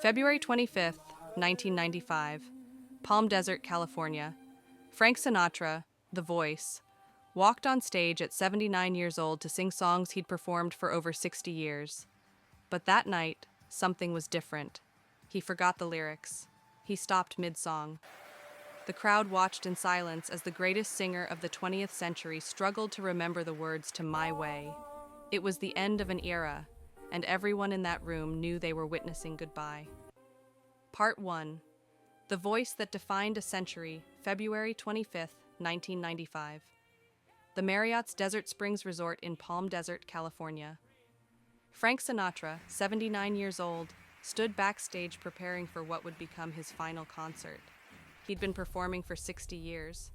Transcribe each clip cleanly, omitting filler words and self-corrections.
February 25th, 1995, Palm Desert, California. Frank Sinatra, the voice, walked on stage at 79 years old to sing songs he'd performed for over 60 years. But that night, something was different. He forgot the lyrics. He stopped mid-song. The crowd watched in silence as the greatest singer of the 20th century struggled to remember the words to My Way. It was the end of an era, and everyone in that room knew they were witnessing goodbye. Part 1. The Voice That Defined a Century, February 25th, 1995. The Marriott's Desert Springs Resort in Palm Desert, California. Frank Sinatra, 79 years old, stood backstage preparing for what would become his final concert. He'd been performing for 60 years.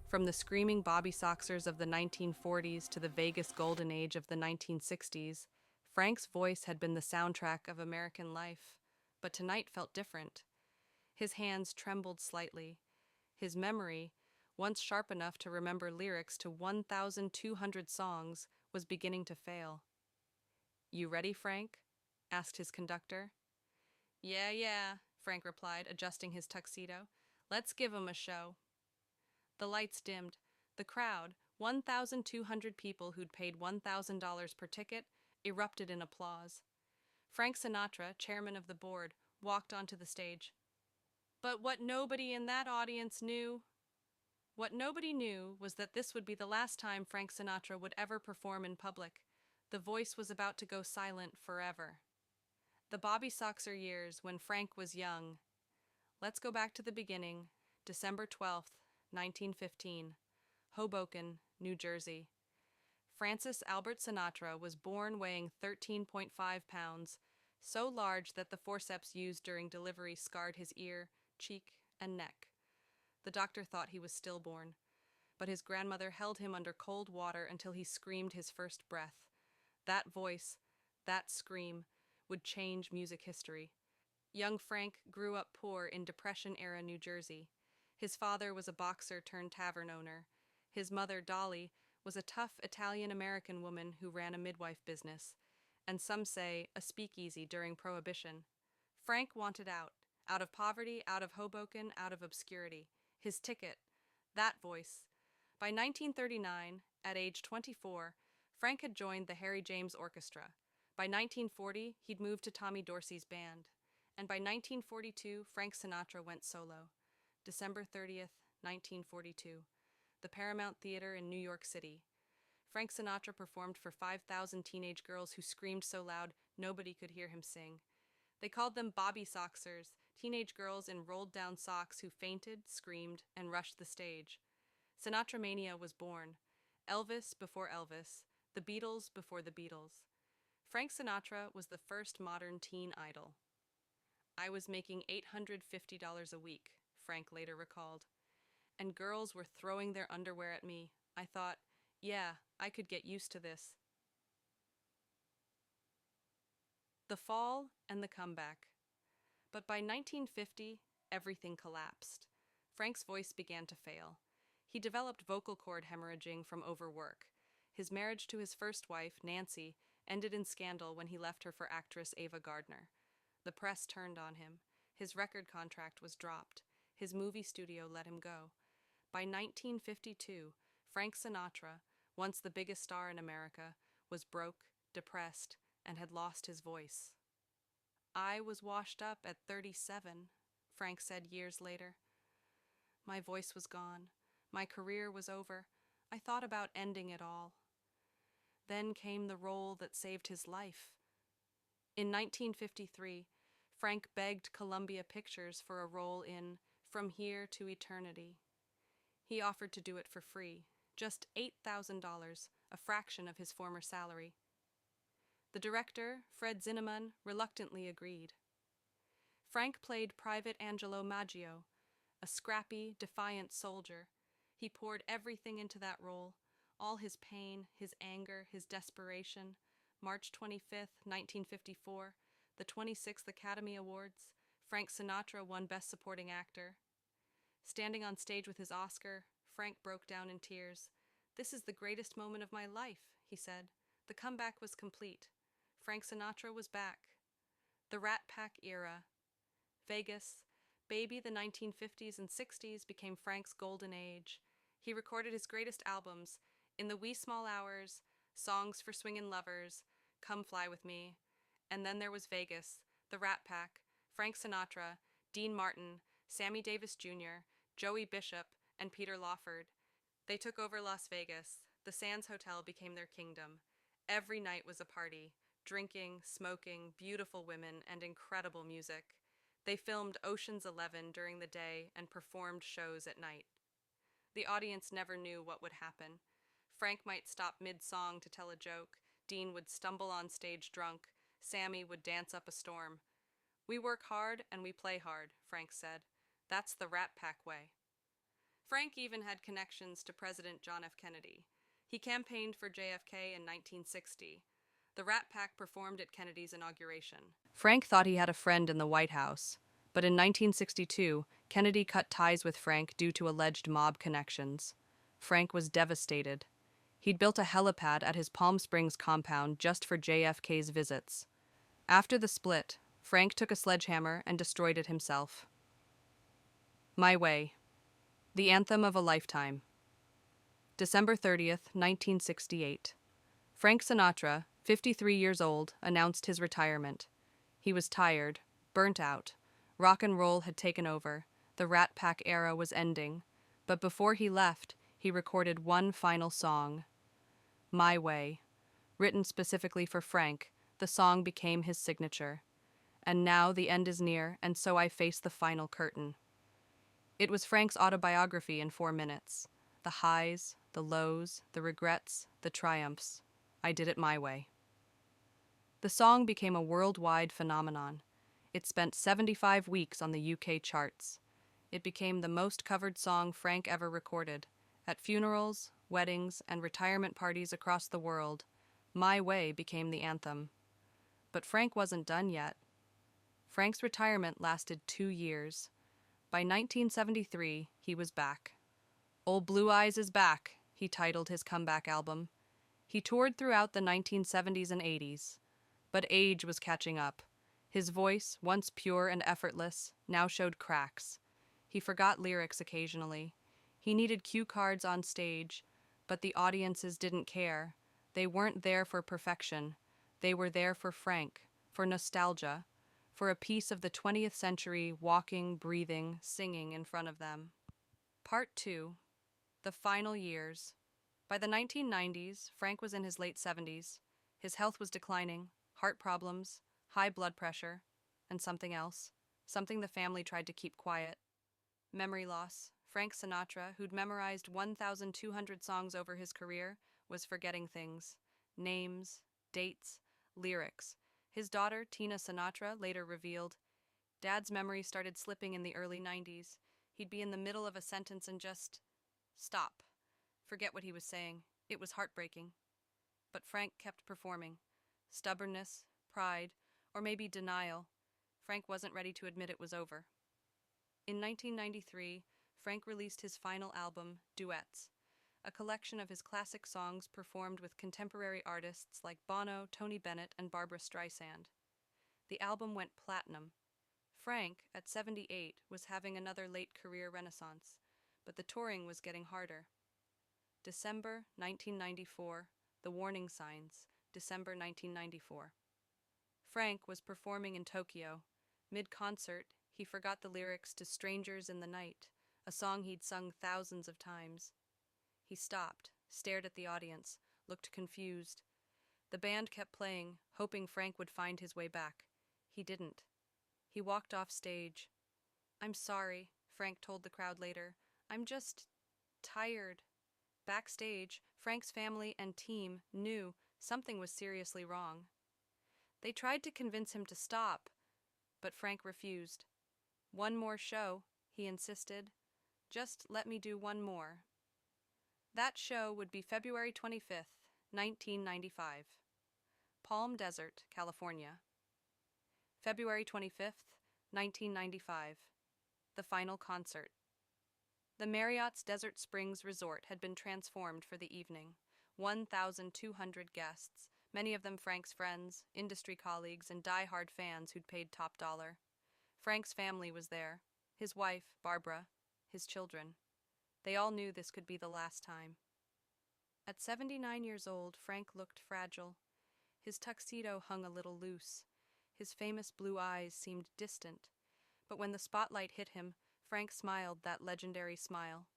From the screaming Bobbysoxers of the 1940s to the Vegas golden age of the 1960s, Frank's voice had been the soundtrack of American life, but tonight felt different. His hands trembled slightly. His memory, once sharp enough to remember lyrics to 1,200 songs, was beginning to fail. "You ready, Frank?" asked his conductor. Yeah, Frank replied, adjusting his tuxedo. "Let's give 'em a show." The lights dimmed. The crowd, 1,200 people who'd paid $1,000 per ticket, erupted in applause. Frank Sinatra, chairman of the board, walked onto the stage. But what nobody in that audience knew was that this would be the last time Frank Sinatra would ever perform in public. The voice was about to go silent forever. The Bobbysoxer years when Frank was young. Let's go back to the beginning, December 12th, 1915, Hoboken, New Jersey. Francis Albert Sinatra was born weighing 13.5 pounds, so large that the forceps used during delivery scarred his ear, cheek, and neck. The doctor thought he was stillborn, but his grandmother held him under cold water until he screamed his first breath. That voice, that scream, would change music history. Young Frank grew up poor in Depression-era New Jersey. His father was a boxer turned tavern owner. His mother, Dolly, was a tough Italian-American woman who ran a midwife business, and some say a speakeasy during Prohibition. Frank wanted out of poverty, out of Hoboken, out of obscurity. His ticket, that voice. By 1939, at age 24, Frank had joined the Harry James Orchestra. By 1940, he'd moved to Tommy Dorsey's band. And by 1942, Frank Sinatra went solo. December 30th, 1942. The Paramount Theater in New York City. Frank Sinatra performed for 5,000 teenage girls who screamed so loud nobody could hear him sing. They called them Bobbysoxers, teenage girls in rolled-down socks who fainted, screamed, and rushed the stage. Sinatra Mania was born. Elvis before Elvis. The Beatles before the Beatles. Frank Sinatra was the first modern teen idol. "I was making $850 a week," Frank later recalled. "And girls were throwing their underwear at me. I thought, yeah, I could get used to this." The fall and the comeback. But by 1950, everything collapsed. Frank's voice began to fail. He developed vocal cord hemorrhaging from overwork. His marriage to his first wife, Nancy, ended in scandal when he left her for actress Ava Gardner. The press turned on him. His record contract was dropped. His movie studio let him go. By 1952, Frank Sinatra, once the biggest star in America, was broke, depressed, and had lost his voice. "I was washed up at 37, Frank said years later. "My voice was gone. My career was over. I thought about ending it all. Then came the role that saved his life. In 1953, Frank begged Columbia Pictures for a role in From Here to Eternity. He offered to do it for free, just $8,000, a fraction of his former salary. The director, Fred Zinnemann, reluctantly agreed. Frank played Private Angelo Maggio, a scrappy, defiant soldier. He poured everything into that role, all his pain, his anger, his desperation. March 25th, 1954, the 26th Academy Awards, Frank Sinatra won Best Supporting Actor. Standing on stage with his Oscar, Frank broke down in tears. "This is the greatest moment of my life," he said. The comeback was complete. Frank Sinatra was back. The Rat Pack era. Vegas. Baby, the 1950s and 60s became Frank's golden age. He recorded his greatest albums, In the Wee Small Hours, Songs for Swingin' Lovers, Come Fly With Me. And then there was Vegas, the Rat Pack, Frank Sinatra, Dean Martin, Sammy Davis Jr., Joey Bishop, and Peter Lawford. They took over Las Vegas. The Sands Hotel became their kingdom. Every night was a party, drinking, smoking, beautiful women, and incredible music. They filmed Ocean's 11 during the day and performed shows at night. The audience never knew what would happen. Frank might stop mid-song to tell a joke. Dean would stumble on stage drunk. Sammy would dance up a storm. "We work hard and we play hard," Frank said. "That's the Rat Pack way." Frank even had connections to President John F. Kennedy. He campaigned for JFK in 1960. The Rat Pack performed at Kennedy's inauguration. Frank thought he had a friend in the White House, but in 1962, Kennedy cut ties with Frank due to alleged mob connections. Frank was devastated. He'd built a helipad at his Palm Springs compound just for JFK's visits. After the split, Frank took a sledgehammer and destroyed it himself. My Way. The Anthem of a Lifetime. December 30th, 1968. Frank Sinatra, 53 years old, announced his retirement. He was tired, burnt out. Rock and roll had taken over. The Rat Pack era was ending. But before he left, he recorded one final song. My Way. Written specifically for Frank, the song became his signature. And now the end is near, and so I face the final curtain. It was Frank's autobiography in 4 minutes. The highs, the lows, the regrets, the triumphs. I did it my way. The song became a worldwide phenomenon. It spent 75 weeks on the UK charts. It became the most covered song Frank ever recorded. At funerals, weddings, and retirement parties across the world, My Way became the anthem. But Frank wasn't done yet. Frank's retirement lasted 2 years. By 1973, he was back. Old Blue Eyes is Back, he titled his comeback album. He toured throughout the 1970s and 80s. But age was catching up. His voice, once pure and effortless, now showed cracks. He forgot lyrics occasionally. He needed cue cards on stage, but the audiences didn't care. They weren't there for perfection. They were there for Frank, for nostalgia, for a piece of the 20th century walking, breathing, singing in front of them. Part 2. The Final Years. By the 1990s, Frank was in his late 70s. His health was declining, heart problems, high blood pressure, and something else, something the family tried to keep quiet. Memory loss. Frank Sinatra, who'd memorized 1,200 songs over his career, was forgetting things. Names, dates, lyrics. His daughter, Tina Sinatra, later revealed, "Dad's memory started slipping in the early 90s. He'd be in the middle of a sentence and just stop. Forget what he was saying. It was heartbreaking." But Frank kept performing. Stubbornness, pride, or maybe denial. Frank wasn't ready to admit it was over. In 1993, Frank released his final album, Duets, a collection of his classic songs performed with contemporary artists like Bono, Tony Bennett, and Barbra Streisand. The album went platinum. Frank, at 78, was having another late career renaissance, but the touring was getting harder. December 1994, The Warning Signs, December 1994. Frank was performing in Tokyo. Mid-concert, he forgot the lyrics to Strangers in the Night, a song he'd sung thousands of times. He stopped, stared at the audience, looked confused. The band kept playing, hoping Frank would find his way back. He didn't. He walked off stage. "I'm sorry," Frank told the crowd later. "I'm just tired." Backstage, Frank's family and team knew something was seriously wrong. They tried to convince him to stop, but Frank refused. "One more show," he insisted. "Just let me do one more." That show would be February 25th, 1995. Palm Desert, California. February 25th, 1995. The final concert. The Marriott's Desert Springs Resort had been transformed for the evening. 1,200 guests, many of them Frank's friends, industry colleagues, and die-hard fans who'd paid top dollar. Frank's family was there, his wife, Barbara, his children. They all knew this could be the last time. At 79 years old, Frank looked fragile. His tuxedo hung a little loose. His famous blue eyes seemed distant. But when the spotlight hit him, Frank smiled that legendary smile.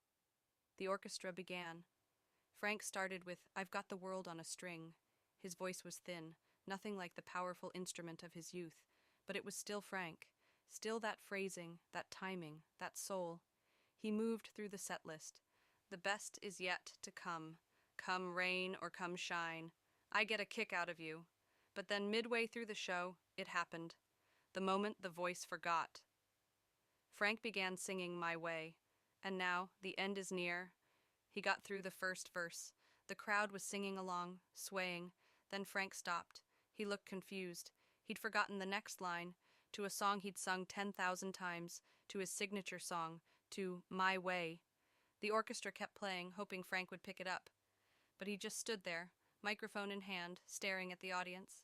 The orchestra began. Frank started with, "I've got the world on a string." His voice was thin, nothing like the powerful instrument of his youth, but it was still Frank, still that phrasing, that timing, that soul. He moved through the set list. The best is yet to come. Come rain or come shine. I get a kick out of you. But then midway through the show, it happened. The moment the voice forgot. Frank began singing My Way, and now the end is near. He got through the first verse. The crowd was singing along, swaying. Then Frank stopped. He looked confused. He'd forgotten the next line, to a song he'd sung 10,000 times, to his signature song, to My Way. The orchestra kept playing, hoping Frank would pick it up. But he just stood there, microphone in hand, staring at the audience.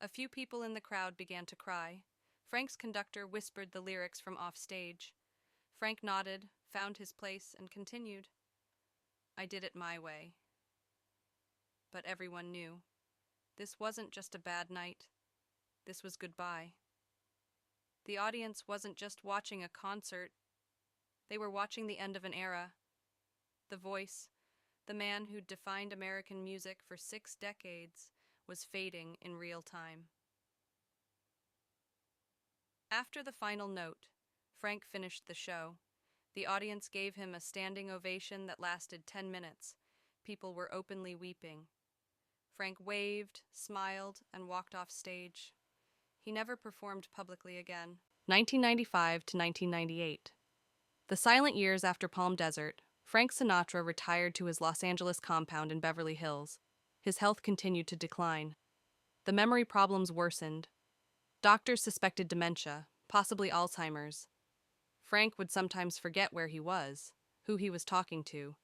A few people in the crowd began to cry. Frank's conductor whispered the lyrics from off stage. Frank nodded, found his place, and continued. I did it my way. But everyone knew. This wasn't just a bad night. This was goodbye. The audience wasn't just watching a concert. They were watching the end of an era. The voice, the man who'd defined American music for 6 decades, was fading in real time. After the final note, Frank finished the show. The audience gave him a standing ovation that lasted 10 minutes. People were openly weeping. Frank waved, smiled, and walked off stage. He never performed publicly again. 1995 to 1998. The silent years after Palm Desert, Frank Sinatra retired to his Los Angeles compound in Beverly Hills. His health continued to decline. The memory problems worsened. Doctors suspected dementia, possibly Alzheimer's. Frank would sometimes forget where he was, who he was talking to.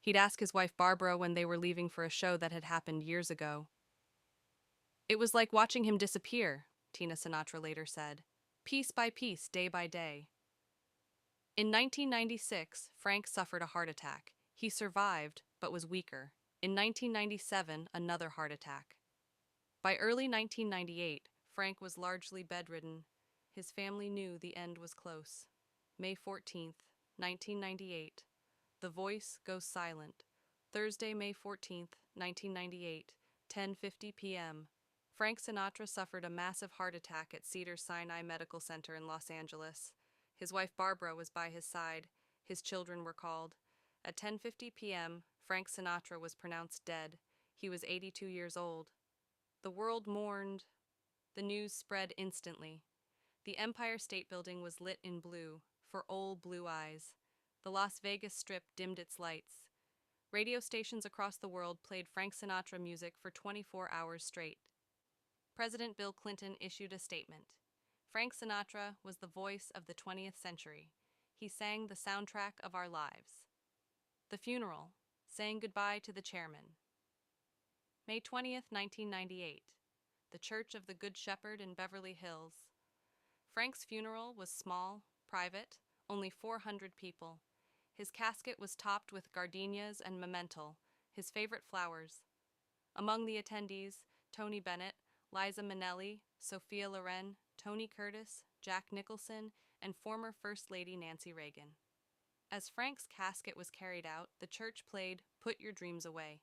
He'd ask his wife Barbara when they were leaving for a show that had happened years ago. It was like watching him disappear, Tina Sinatra later said, piece by piece, day by day. In 1996, Frank suffered a heart attack. He survived, but was weaker. In 1997, another heart attack. By early 1998, Frank was largely bedridden. His family knew the end was close. May 14th, 1998. The voice goes silent. Thursday, May 14th, 1998, 10:50 p.m. Frank Sinatra suffered a massive heart attack at Cedars-Sinai Medical Center in Los Angeles. His wife Barbara was by his side. His children were called. At 10:50 p.m., Frank Sinatra was pronounced dead. He was 82 years old. The world mourned. The news spread instantly. The Empire State Building was lit in blue, for old blue eyes. The Las Vegas Strip dimmed its lights. Radio stations across the world played Frank Sinatra music for 24 hours straight. President Bill Clinton issued a statement. Frank Sinatra was the voice of the 20th century. He sang the soundtrack of our lives. The funeral, saying goodbye to the chairman. May 20th, 1998. The Church of the Good Shepherd in Beverly Hills. Frank's funeral was small, private, only 400 people. His casket was topped with gardenias and memento, his favorite flowers. Among the attendees, Tony Bennett, Liza Minnelli, Sophia Loren, Tony Curtis, Jack Nicholson, and former First Lady Nancy Reagan. As Frank's casket was carried out, the church played Put Your Dreams Away,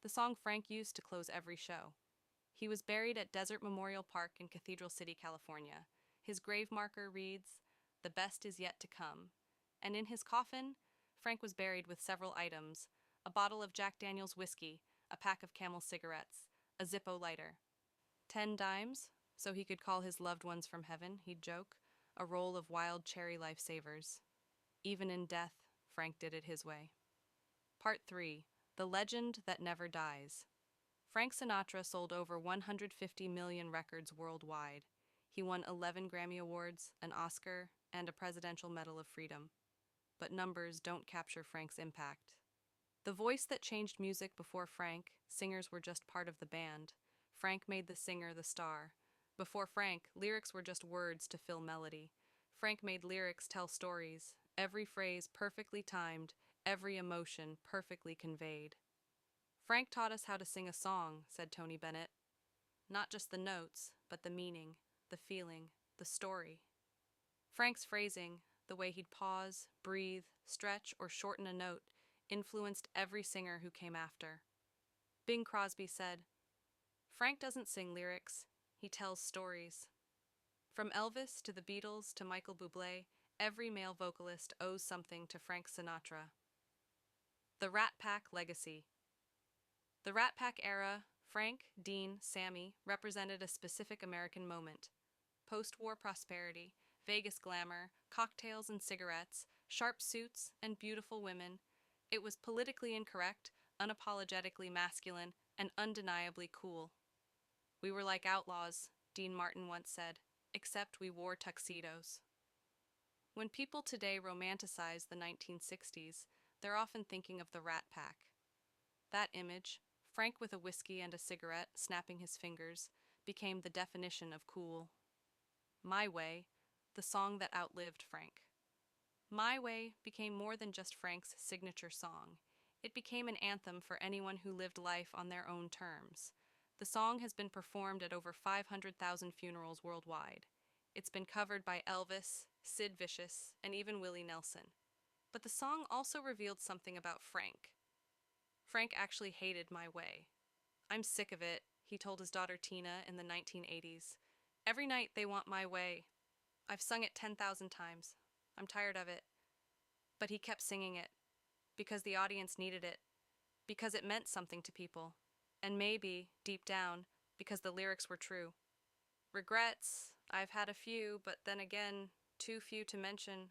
the song Frank used to close every show. He was buried at Desert Memorial Park in Cathedral City, California. His grave marker reads, "The best is yet to come." And in his coffin, Frank was buried with several items: a bottle of Jack Daniel's whiskey, a pack of Camel cigarettes, a Zippo lighter. 10 dimes, so he could call his loved ones from heaven, he'd joke, a roll of wild cherry lifesavers. Even in death, Frank did it his way. Part 3. The Legend That Never Dies. Frank Sinatra sold over 150 million records worldwide. He won 11 Grammy Awards, an Oscar, and a Presidential Medal of Freedom. But numbers don't capture Frank's impact. The voice that changed music before Frank, singers were just part of the band. Frank made the singer the star. Before Frank, lyrics were just words to fill melody. Frank made lyrics tell stories, every phrase perfectly timed, every emotion perfectly conveyed. Frank taught us how to sing a song, said Tony Bennett. Not just the notes, but the meaning, the feeling, the story. Frank's phrasing, the way he'd pause, breathe, stretch, or shorten a note, influenced every singer who came after. Bing Crosby said, Frank doesn't sing lyrics, he tells stories. From Elvis to the Beatles to Michael Bublé, every male vocalist owes something to Frank Sinatra. The Rat Pack Legacy. The Rat Pack era, Frank, Dean, Sammy, represented a specific American moment. Post-war prosperity, Vegas glamour, cocktails and cigarettes, sharp suits, and beautiful women. It was politically incorrect, unapologetically masculine, and undeniably cool. We were like outlaws, Dean Martin once said, except we wore tuxedos. When people today romanticize the 1960s, they're often thinking of the Rat Pack. That image, Frank with a whiskey and a cigarette, snapping his fingers, became the definition of cool. My Way, the song that outlived Frank. My Way became more than just Frank's signature song. It became an anthem for anyone who lived life on their own terms. The song has been performed at over 500,000 funerals worldwide. It's been covered by Elvis, Sid Vicious, and even Willie Nelson. But the song also revealed something about Frank. Frank actually hated My Way. I'm sick of it, he told his daughter Tina in the 1980s. Every night they want my way. I've sung it 10,000 times. I'm tired of it. But he kept singing it, because the audience needed it, because it meant something to people, and maybe, deep down, because the lyrics were true. Regrets, I've had a few, but then again, too few to mention.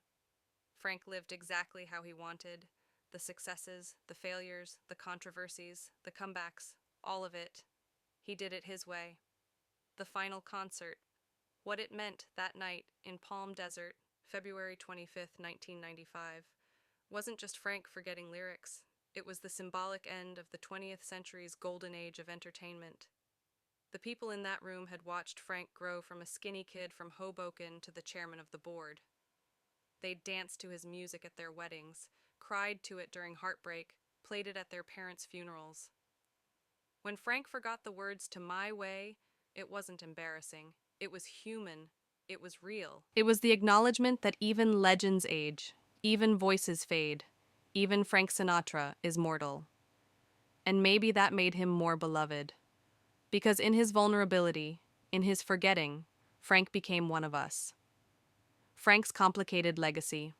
Frank lived exactly how he wanted. The successes, the failures, the controversies, the comebacks, all of it. He did it his way. The final concert. What it meant that night in Palm Desert, February 25th, 1995, wasn't just Frank forgetting lyrics. It was the symbolic end of the 20th century's golden age of entertainment. The people in that room had watched Frank grow from a skinny kid from Hoboken to the chairman of the board. They'd danced to his music at their weddings, cried to it during heartbreak, played it at their parents' funerals. When Frank forgot the words to My Way, it wasn't embarrassing. It was human. It was real. It was the acknowledgement that even legends age, even voices fade, even Frank Sinatra is mortal. And maybe that made him more beloved. Because in his vulnerability, in his forgetting, Frank became one of us. Frank's complicated legacy.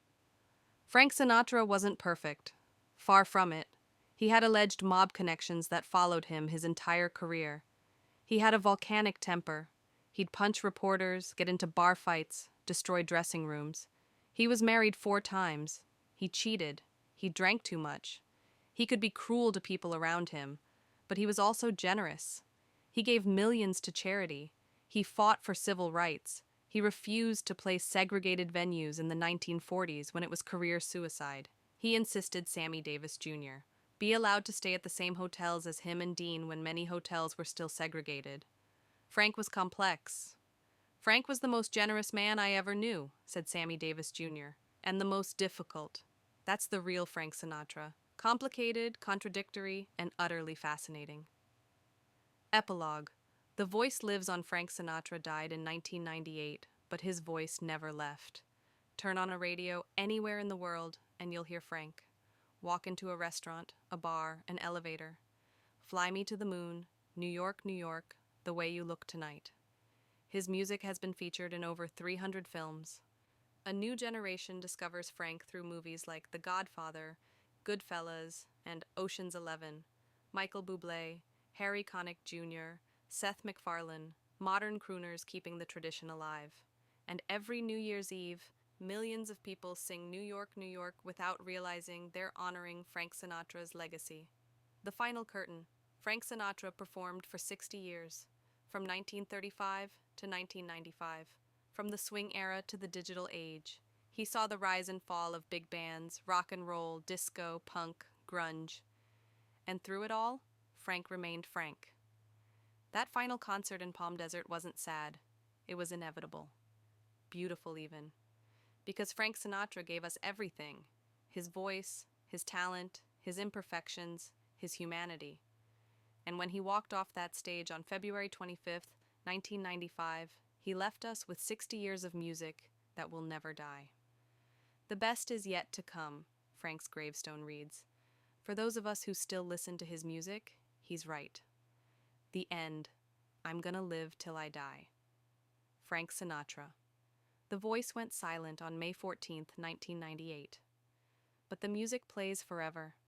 Frank Sinatra wasn't perfect. Far from it. He had alleged mob connections that followed him his entire career. He had a volcanic temper. He'd punch reporters, get into bar fights, destroy dressing rooms. He was married 4 times. He cheated. He drank too much. He could be cruel to people around him, but he was also generous. He gave millions to charity. He fought for civil rights. He refused to play segregated venues in the 1940s when it was career suicide. He insisted Sammy Davis Jr. be allowed to stay at the same hotels as him and Dean when many hotels were still segregated. Frank was complex. Frank was the most generous man I ever knew, said Sammy Davis Jr., and the most difficult. That's the real Frank Sinatra. Complicated, contradictory, and utterly fascinating. Epilogue. The voice lives on. Frank Sinatra died in 1998, but his voice never left. Turn on a radio anywhere in the world, and you'll hear Frank. Walk into a restaurant, a bar, an elevator. Fly Me to the Moon, New York, New York, The Way You Look Tonight. His music has been featured in over 300 films. A new generation discovers Frank through movies like The Godfather, Goodfellas, and Ocean's 11. Michael Bublé, Harry Connick Jr., Seth MacFarlane, modern crooners keeping the tradition alive. And every New Year's Eve, millions of people sing New York, New York without realizing they're honoring Frank Sinatra's legacy. The final curtain. Frank Sinatra performed for 60 years, from 1935 to 1995, from the swing era to the digital age. He saw the rise and fall of big bands, rock and roll, disco, punk, grunge. And through it all, Frank remained Frank. That final concert in Palm Desert wasn't sad. It was inevitable. Beautiful, even. Because Frank Sinatra gave us everything: his voice, his talent, his imperfections, his humanity. And when he walked off that stage on February 25th, 1995, he left us with 60 years of music that will never die. The best is yet to come, Frank's gravestone reads. For those of us who still listen to his music, he's right. The end. I'm gonna live till I die. Frank Sinatra. The voice went silent on May 14th, 1998. But the music plays forever,